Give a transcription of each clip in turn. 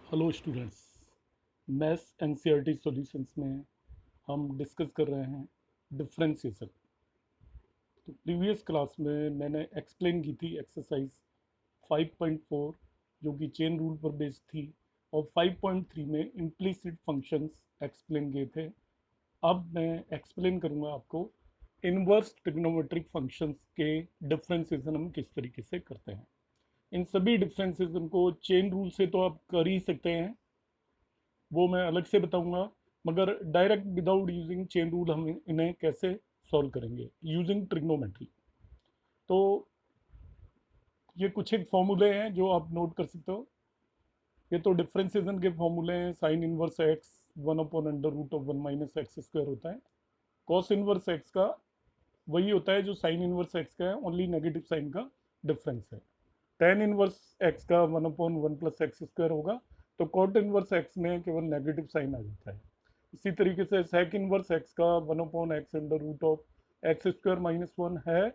Hello students. Maths NCERT solutions में हम discuss कर रहे हैं डिफरेंशिएशन। तो प्रीवियस क्लास में मैंने एक्सप्लेन की थी एक्सरसाइज 5.4 जो कि चेन रूल पर बेस्ड थी, और 5.3 में इम्प्लिसिट फंक्शंस एक्सप्लेन किए थे। अब मैं एक्सप्लेन करूँगा आपको इनवर्स ट्रिग्नोमेट्रिक फंक्शंस के डिफरेंशिएशन हम किस तरीके से करते हैं। इन सभी डिफरेंशिएशन को चेन रूल से तो आप कर ही सकते हैं, वो मैं अलग से बताऊंगा, मगर direct without using chain rule हम इन्हें कैसे सॉल्व करेंगे यूजिंग ट्रिग्नोमेट्री। तो ये कुछ एक फॉर्मूले हैं जो आप नोट कर सकते हो। ये तो डिफरेंशिएशन के फॉर्मूले हैं। साइन इनवर्स एक्स 1/√(1 - x² होता है। कॉस इनवर्स एक्स का वही होता है जो साइन इनवर्स एक्स का है, ओनली नेगेटिव साइन का डिफरेंस है। टेन इनवर्स एक्स का 1/1 + x² होगा, तो कॉट इनवर्स एक्स में केवल नेगेटिव साइन आ जाता है। इसी तरीके से सेक इनवर्स एक्स का 1/x√(x² - 1 है,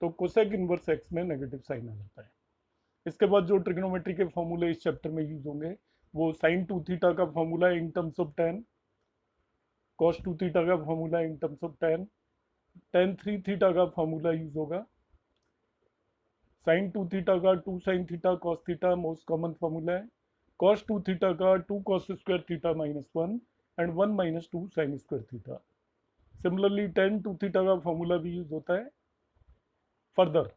तो कोसेक इनवर्स एक्स में नेगेटिव साइन आ जाता है। इसके बाद जो ट्रिग्नोमेट्री के फॉर्मूले इस चैप्टर में यूज होंगे वो साइन 2 थीटा का formula in terms of tan, cos 2 theta का formula in terms of tan, tan 3 theta का फॉर्मूला यूज होगा, साइन 2 थीटा का 2 sin theta cos theta most common formula है, कॉस 2 थीटा का 2 cos² θ - 1 and 1 - 2 sin² theta. Similarly tan 2 theta का formula भी use होता है। Further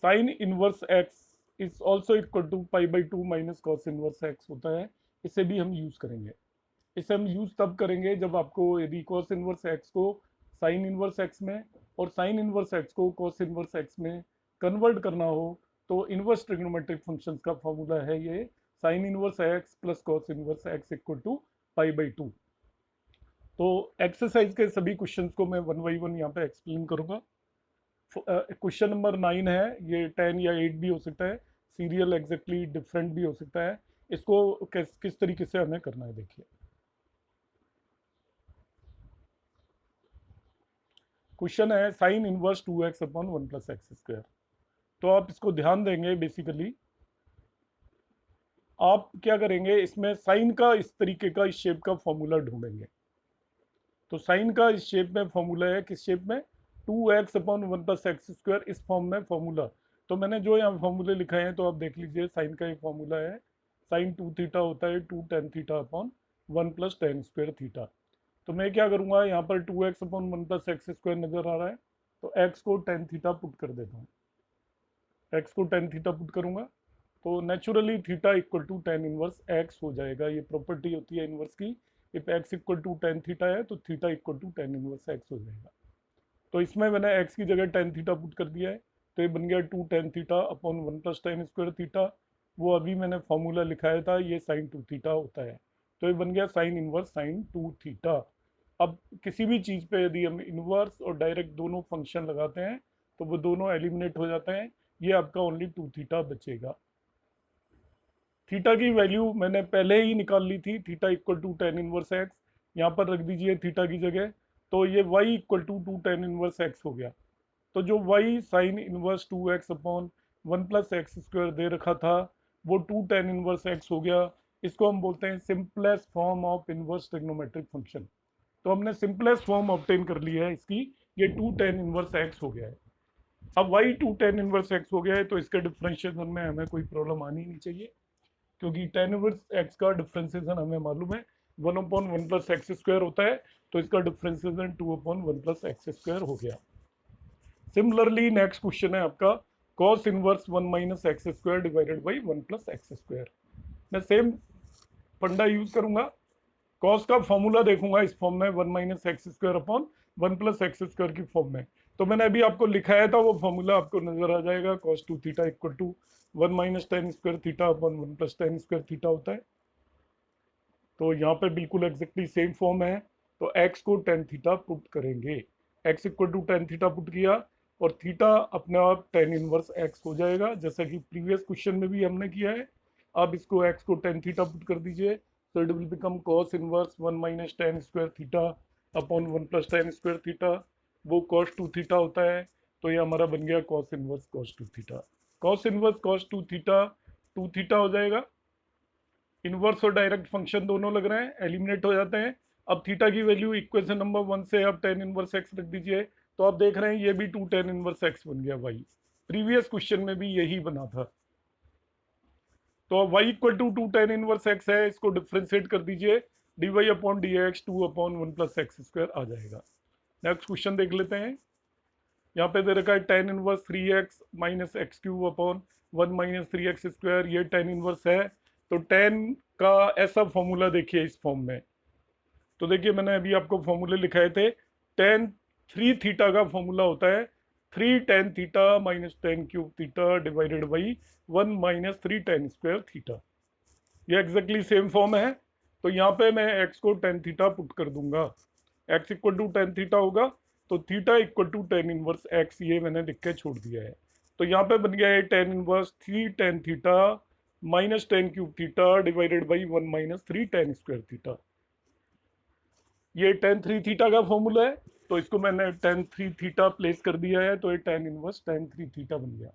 sine inverse x is also equal to π/2 - cos inverse x होता है। इसे भी हम यूज करेंगे। इसे हम यूज तब करेंगे जब आपको यदि कॉस इनवर्स एक्स को साइन इनवर्स एक्स में और साइन इनवर्स एक्स को कॉस इनवर्स एक्स में कन्वर्ट करना हो। तो इनवर्स ट्रिग्नोमेट्रिक फंक्शंस का फॉर्मूला है ये sine inverse x plus cos inverse x equal to π/2। तो एक्सरसाइज के सभी क्वेश्चंस को मैं वन बाई वन यहाँ पे एक्सप्लेन करूंगा। क्वेश्चन नंबर 9 है, ये 10 या 8 भी हो सकता है, सीरियल एग्जैक्टली डिफरेंट भी हो सकता है। इसको किस तरीके से हमें करना है देखिए। क्वेश्चन है साइन इनवर्स 2x/1 + x²। तो आप इसको ध्यान देंगे। बेसिकली आप क्या करेंगे, इसमें साइन का इस तरीके का इस शेप का फॉर्मूला ढूंढेंगे। तो साइन का इस शेप में फॉर्मूला है, किस शेप में, 2x/1 + x², इस फॉर्म में फॉर्मूला। तो मैंने जो यहाँ फॉर्मूले लिखाए हैं तो आप देख लीजिए। साइन का एक फॉर्मूला है, साइन 2 थीटा होता है 2 tan θ/1 + tan²θ। तो मैं क्या करूँगा, यहाँ पर 2x/1 + x² नजर आ रहा है, तो x को tan θ पुट कर देता हूँ। x को tan θ पुट करूँगा तो naturally theta equal to tan inverse x हो जाएगा। ये प्रॉपर्टी होती है इनवर्स की। If x equal to tan θ है तो theta equal to tan inverse x हो जाएगा। तो इसमें मैंने x की जगह tan θ पुट कर दिया है, तो ये बन गया 2 tan θ/1 + tan²θ। वो अभी मैंने फॉर्मूला लिखाया था, ये sin 2 थीटा होता है। तो ये बन गया साइन इनवर्स sin 2 थीटा। अब किसी भी चीज़ पे यदि हम इनवर्स और डायरेक्ट दोनों फंक्शन लगाते हैं तो वो दोनों एलिमिनेट हो जाते हैं। ये आपका ओनली 2 थीटा बचेगा। थीटा की वैल्यू मैंने पहले ही निकाल ली थी, theta equal to tan inverse x. यहाँ पर रख दीजिए थीटा की जगह, तो ये y equal to 2 tan inverse x हो गया। तो जो y sign inverse 2x/1 + x² दे रखा था वो 2 tan इनवर्स एक्स हो गया। इसको हम बोलते हैं simplest form of inverse trigonometric function. तो हमने सिंपलेस्ट फॉर्म ऑब्टेन कर ली है इसकी, ये 2 tan इनवर्स एक्स हो गया है। अब y 2 tan इनवर्स एक्स हो गया है तो इसके डिफ्रेंशिएशन में हमें कोई प्रॉब्लम आनी नहीं चाहिए, क्योंकि tan इनवर्स एक्स का डिफ्रेंशिएशन हमें मालूम है 1/1 + x² होता है। तो इसका डिफ्रेंशिएशन 2/1 + x² हो गया। सिमिलरली नेक्स्ट क्वेश्चन है आपका cos inverse 1 - x² divided by 1 + x²। मैं सेम फंडा यूज करूंगा। कॉस का फॉर्मूला देखूंगा इस फॉर्म में 1 - x²/1 + x² की फॉर्म में। तो मैंने अभी आपको लिखाया था, वो फॉर्मूला आपको नजर आ जाएगा। cos 2 theta equal to 1 - tan²θ/1 + tan²θ होता है। तो यहाँ पे बिल्कुल एग्जैक्टली सेम फॉर्म है। तो x को tan थीटा पुट करेंगे, x equal to tan theta put किया और थीटा अपने आप tan इनवर्स x हो जाएगा, जैसा कि प्रीवियस क्वेश्चन में भी हमने किया है। अब इसको x को tan थीटा पुट कर दीजिए, so it will become cos inverse 1 - tan²θ/1 + tan²θ। वो cos 2 थीटा होता है, तो ये हमारा बन गया cos inverse cos 2 theta. cos inverse cos 2 theta 2 theta हो जाएगा। इनवर्स और डायरेक्ट फंक्शन दोनों लग रहे हैं, एलिमिनेट हो जाते हैं। अब थीटा की वैल्यू इक्वेशन नंबर 1 से आप टेन इनवर्स एक्स रख दीजिए, तो आप देख रहे हैं ये भी 2 टेन इनवर्स एक्स बन गया वाई। प्रीवियस क्वेश्चन में भी यही बना था। तो अब y equal to 2 tan inverse x है, इसको डिफ्रेंशिएट कर दीजिए, d y upon d x 2/1 + x² आ जाएगा। नेक्स्ट क्वेश्चन देख लेते हैं। यहाँ पे दे रखा है tan inverse 3x minus x³ / 1 - 3x², ये टेन इनवर्स है। तो टेन का ऐसा फॉर्मूला देखिए इस फॉर्म में। तो देखिए मैंने अभी आपको फॉर्मूले लिखाए थे। टेन 3 थीटा का फॉर्मूला होता है 3 tan theta - tan³ theta divided by 1 - 3 tan² theta. ये एग्जैक्टली सेम फॉर्म है। तो यहाँ पे मैं x को tan थीटा पुट कर दूंगा, x equal to tan theta होगा, तो theta equal to tan inverse x, ये मैंने लिख के छोड़ दिया है। तो यहाँ पे बन गया है tan inverse 3 tan theta - tan³ theta divided by 1 - 3 tan² theta. ये tan 3 थीटा का फॉर्मूला है, तो इसको मैंने tan 3 थीटा प्लेस कर दिया है, तो ये tan इनवर्स tan 3 थीटा बन गया।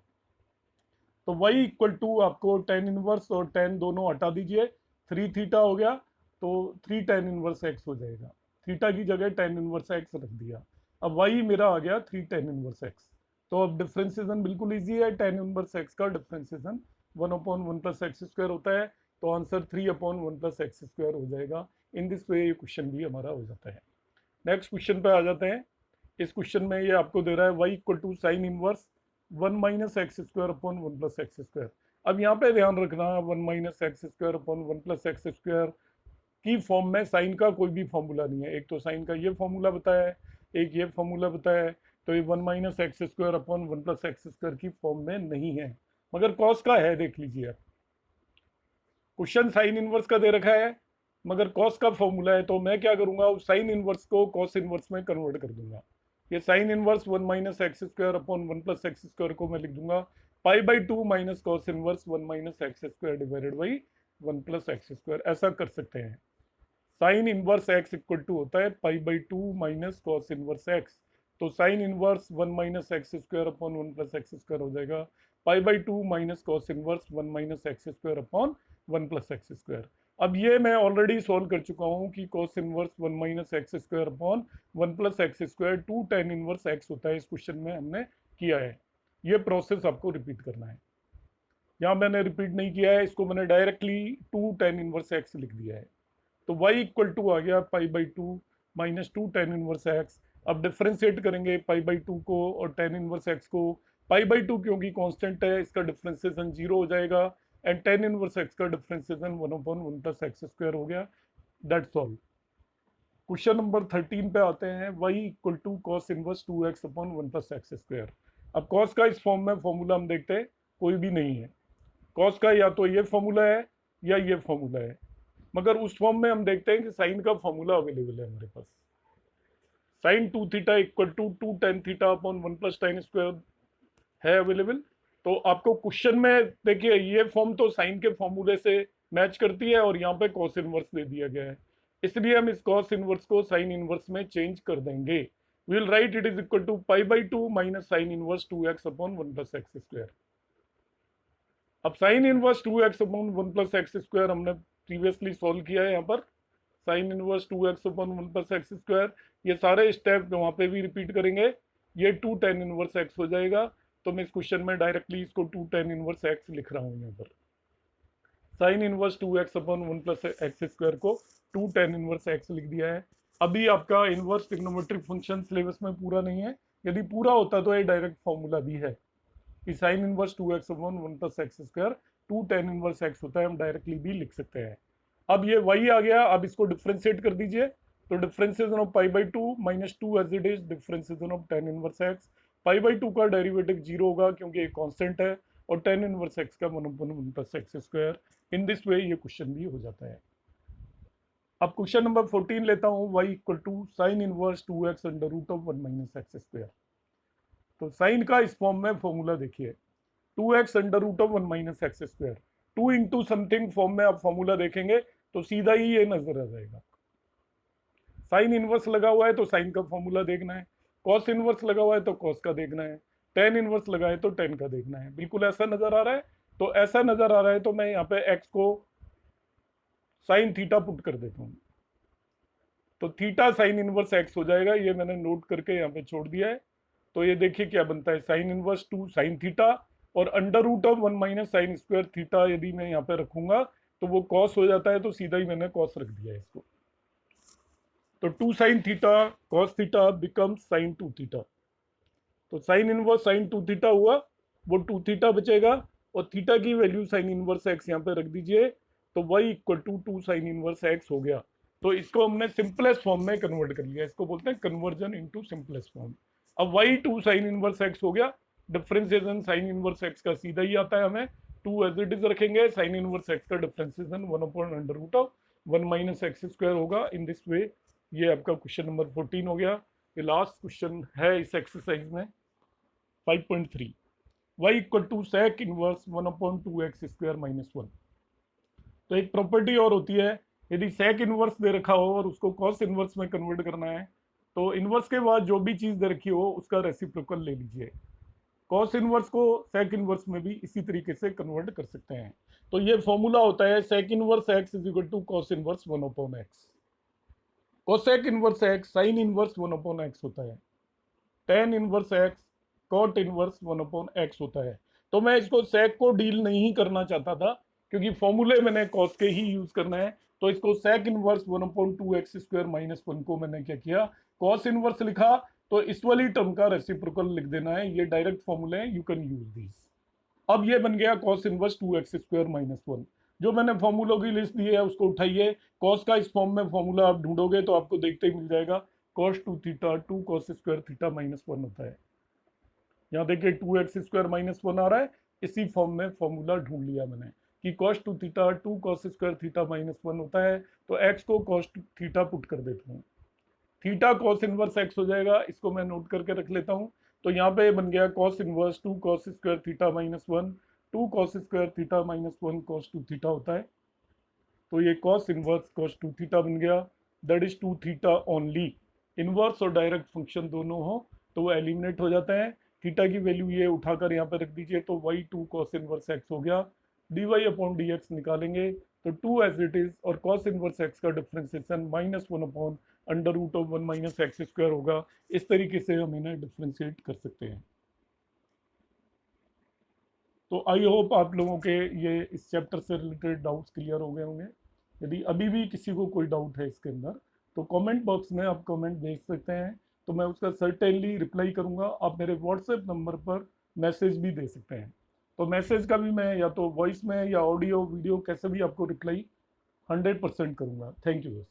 तो y इक्वल टू आपको tan इनवर्स और tan दोनों हटा दीजिए, 3 थीटा हो गया, तो 3 tan इनवर्स x हो जाएगा। थीटा की जगह tan इनवर्स x रख दिया। अब y मेरा आ गया 3 tan इनवर्स x। तो अब डिफ्रेंसिएशन बिल्कुल इजी है, tan इनवर्स x का डिफ्रेंसिएशन 1/1 + x² होता है, तो आंसर 3/1 + x² हो जाएगा। इन दिस वे ये क्वेश्चन भी हमारा हो जाता है। नेक्स्ट क्वेश्चन पे आ जाते हैं। इस क्वेश्चन में ये आपको दे रहा है y equal to sine inverse 1 - x² / 1 + x²। अब यहाँ पे ध्यान रखना, 1 - x² / 1 + x² की फॉर्म में साइन का कोई भी फॉर्मूला नहीं है। एक तो साइन का ये फॉर्मूला बताया है, एक ये फॉर्मूला बताया है, तो ये 1 - x² / 1 + x² की फॉर्म में नहीं है, मगर कॉस का है। देख लीजिए आप, क्वेश्चन साइन इनवर्स का दे रखा है, मगर कॉस का फॉर्मूला है, तो मैं क्या करूंगा, उस साइन इनवर्स को कॉस इनवर्स में कन्वर्ट कर दूंगा। ये साइन इनवर्स 1 - x² / 1 + x² को मैं लिख दूंगा π/2 minus cos inverse 1 - x² divided by 1 + x²। ऐसा कर सकते हैं। Sine inverse x equal to होता है π/2 माइनस कॉस इनवर्स x। तो साइन इनवर्स 1 - x² / 1 + x² हो जाएगा π/2 minus cos inverse 1 - x² / 1 + x²। अब ये मैं ऑलरेडी सॉल्व कर चुका हूँ कि cos inverse 1 - x² / 1 + x², 2 tan inverse x होता है। इस क्वेश्चन में हमने किया है, ये प्रोसेस आपको रिपीट करना है। यहाँ मैंने रिपीट नहीं किया है, इसको मैंने डायरेक्टली 2 tan इनवर्स x लिख दिया है। तो y इक्वल टू आ गया π/2 माइनस 2 tan इनवर्स x। अब डिफ्रेंशिएट करेंगे π/2 को और tan इनवर्स x को। π/2 क्योंकि कांस्टेंट है, इसका डिफ्रेंशिएशन 0 हो जाएगा, एंड tan इनवर्स x का डिफ्रेंशिएशन 1/1 + x² हो गया। That's all. क्वेश्चन नंबर 13 पे आते हैं। y equal to cos inverse 2x/1 + x²। अब कॉस का इस फॉर्म में फॉर्मूला हम देखते हैं, कोई भी नहीं है। कॉस का या तो ये फॉर्मूला है या ये फॉर्मूला है, मगर उस फॉर्म में हम देखते हैं कि साइन का फॉर्मूला अवेलेबल है हमारे पास। Sine 2 theta equal to 2 tan θ/1 + tan² है अवेलेबल। तो आपको क्वेश्चन में देखिए ये फॉर्म तो साइन के फॉर्मूले से मैच करती है, और यहाँ पे कॉस इनवर्स दे दिया गया है, इसलिए हम इस कॉस इनवर्स को साइन इनवर्स में चेंज कर देंगे। We will write it is equal to π/2 minus sine inverse 2x/1 + x²। अब साइन इनवर्स 2x/1 + x² हमने प्रीवियसली सॉल्व किया है। यहाँ पर साइन इनवर्स 2x/1 + x², ये सारे स्टेप वहाँ पे भी रिपीट करेंगे। ये 2 tan इनवर्स x हो जाएगा। तो मैं इस क्वेश्चन में डायरेक्टली इसको 2 tan इनवर्स x लिख रहा हूँ। यहाँ पर साइन इनवर्स 2x/1 + x² को 2 tan इनवर्स x लिख दिया है। अभी आपका इनवर्स ट्रिग्नोमेट्रिक फंक्शन सिलेबस में पूरा नहीं है, यदि पूरा होता तो ये डायरेक्ट फॉर्मूला भी है कि sign inverse 2x/1 + x² 2 tan inverse x होता है, हम डायरेक्टली भी लिख सकते हैं। अब ये y आ गया, अब इसको डिफ्रेंशिएट कर दीजिए। तो differentiation of π/2 minus 2 as it is differentiation of tan inverse x। π/2 का डेरिवेटिव 0 होगा क्योंकि ये कांस्टेंट है, और tan इनवर्स x का 1/1 + x²। इन दिस वे ये क्वेश्चन भी हो जाता है। अब क्वेश्चन नंबर 14 लेता हूँ। y equal to sine inverse 2x √1 - x²। तो साइन का इस फॉर्म में फॉर्मूला देखिए, 2x √1 - x²। 2 into something form में आप फॉर्मूला देखेंगे तो सीधा ही ये नजर आ जाएगा। साइन इनवर्स लगा हुआ है तो साइन का फॉर्मूला देखना है, कॉस इनवर्स लगा हुआ है तो कॉस का देखना है, टेन इनवर्स लगा है तो टेन का देखना है। बिल्कुल ऐसा नजर आ रहा है। तो ऐसा नजर आ रहा है तो मैं यहाँ पे x को साइन थीटा पुट कर देता हूँ, तो थीटा साइन इनवर्स एक्स हो जाएगा। ये मैंने नोट करके यहाँ पे छोड़ दिया है। तो ये देखिए क्या बनता है, साइन इनवर्स 2 साइन थीटा और under root of 1 minus sine square theta यदि मैं यहाँ पे रखूंगा तो वो कॉस हो जाता है, तो सीधा ही मैंने कॉस रख दिया है इसको। तो 2 sine theta cos theta become sign 2 theta. तो साइन इनवर्स साइन 2 थीटा हुआ, वो 2 थीटा बचेगा और थीटा की वैल्यू साइन इनवर्स एक्स यहाँ पे रख दीजिए, तो y equal to 2 sine inverse x हो गया। तो इसको हमने सिंपलेस्ट फॉर्म में कन्वर्ट कर लिया, इसको बोलते हैं कन्वर्जन इनटू सिंपलेस्ट फॉर्म। अब y 2 साइन इनवर्स एक्स हो गया, डिफरेंशिएशन साइन इनवर्स एक्स का सीधा ही आता है हमें, 2 एज इट इज रखेंगे, साइन इनवर्स एक्स का differentiation 1 upon under root of 1 minus x square होगा इन दिस वे। ये आपका क्वेश्चन नंबर 14 हो गया। ये लास्ट क्वेश्चन है इस एक्सरसाइज में 5.3, y equal to sec inverse 1 upon 2x square minus 1। तो एक प्रॉपर्टी और होती है, यदि सेक इनवर्स दे रखा हो और उसको कॉस इनवर्स में कन्वर्ट करना है, तो इनवर्स के बाद जो भी चीज दे रखी हो उसका रेसिप्रोकल ले लीजिए। कॉस इनवर्स को सेक इनवर्स में भी इसी तरीके से कन्वर्ट कर सकते हैं। तो ये फॉर्मूला होता है sec inverse x is equal to cos inverse 1 upon x. Cosec inverse x sine inverse 1 upon x होता है, tan inverse x cot inverse 1 upon x होता है। तो मैं इसको सेक को डील नहीं करना चाहता था, क्योंकि फॉर्मूले मैंने कॉस के ही यूज करना है। तो इसको sec inverse 1 upon 2x square minus 1 को मैंने क्या किया, कॉस इनवर्स लिखा। तो इस वाली टर्म का रेसिप्रोकल लिख देना है, ये डायरेक्ट फॉर्मूले हैं, यू कैन यूज दिस। अब ये बन गया cos inverse 2x square minus 1। जो मैंने फॉर्मूलों की लिस्ट दी है उसको उठाइए, कॉस का इस फॉर्म में फॉर्मूला आप ढूंढोगे तो आपको देखते ही मिल जाएगा, cos 2 theta 2 cos square theta minus 1 होता है। यहाँ देखिए 2x स्क्वायर माइनस 1 आ रहा है, इसी फॉर्म में फॉर्मूला ढूंढ लिया मैंने कि cos 2 theta 2 cos square theta minus 1 होता है। तो x को कॉस थीटा पुट कर देता हूँ, थीटा कॉस इनवर्स एक्स हो जाएगा, इसको मैं नोट करके रख लेता हूँ। तो यहाँ पे बन गया cos inverse 2 cos square theta minus 1, 2 cos square theta minus 1 cos 2 theta होता है। तो ये कॉस इनवर्स कॉस 2 थीटा बन गया, that is 2 theta only. Inverse और डायरेक्ट फंक्शन दोनों हो तो वो एलिमिनेट हो जाता है। थीटा की वैल्यू ये उठाकर यहाँ पे रख दीजिए, तो y 2 कॉस इनवर्स एक्स हो गया, dy अपॉन डी एक्स निकालेंगे तो 2 एज इट इज, और कॉस इनवर्स एक्स का differentiation minus 1 upon under root of 1 minus x square होगा। इस तरीके से हम इन्हें डिफरेंशिएट कर सकते हैं। तो आई होप आप लोगों के ये इस चैप्टर से रिलेटेड डाउट्स क्लियर हो गए होंगे। यदि अभी भी किसी को कोई डाउट है इसके अंदर तो कमेंट बॉक्स में आप कमेंट भेज सकते हैं, तो मैं उसका सर्टेनली रिप्लाई करूंगा। आप मेरे व्हाट्सएप नंबर पर मैसेज भी दे सकते हैं, तो मैसेज का भी मैं या तो वॉइस में या ऑडियो वीडियो कैसे भी आपको रिप्लाई 100% करूंगा। Thank you.